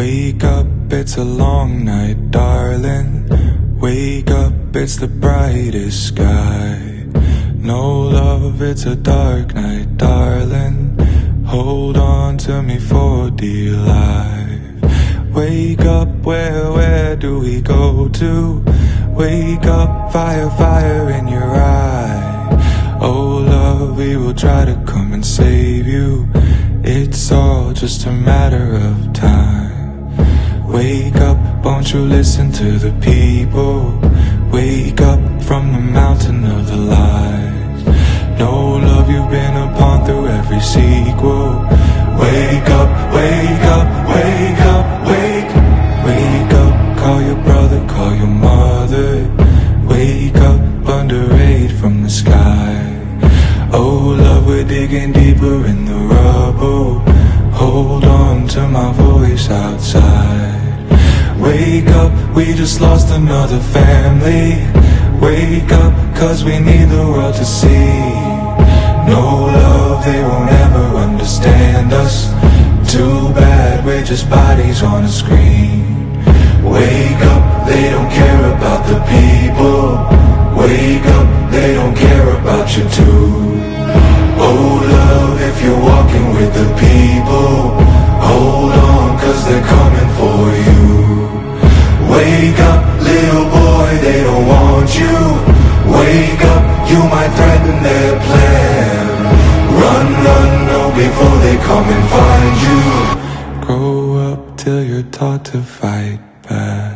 Wake up, it's a long night, darling. Wake up, it's the brightest sky. No love, it's a dark night, darling. Hold on to me for dear life. Wake up, where do we go to? Wake up, fire in your eye. Oh love, we will try to come and save you. It's all just a matter of time. Wake up, won't you listen to the people? Wake up from the mountain of the lies. No love you've been upon through every sequel. Wake up, wake up, wake up, wake up. Call your brother, call your mother. Wake up, under aid from the sky. Oh love, we're digging deeper in the rubble. Hold on to my voice outside. Wake up, we just lost another family. Wake up, cause we need the world to see. No love, they won't ever understand us. Too bad, we're just bodies on a screen. Wake up, they don't care about the people. Wake up, they don't care about you too. Oh love, if you're walking with the people, hold on, cause they're coming for you. Wake up, little boy, they don't want you. Wake up, you might threaten their plan. Run, no, before they come and find you. Grow up till you're taught to fight back.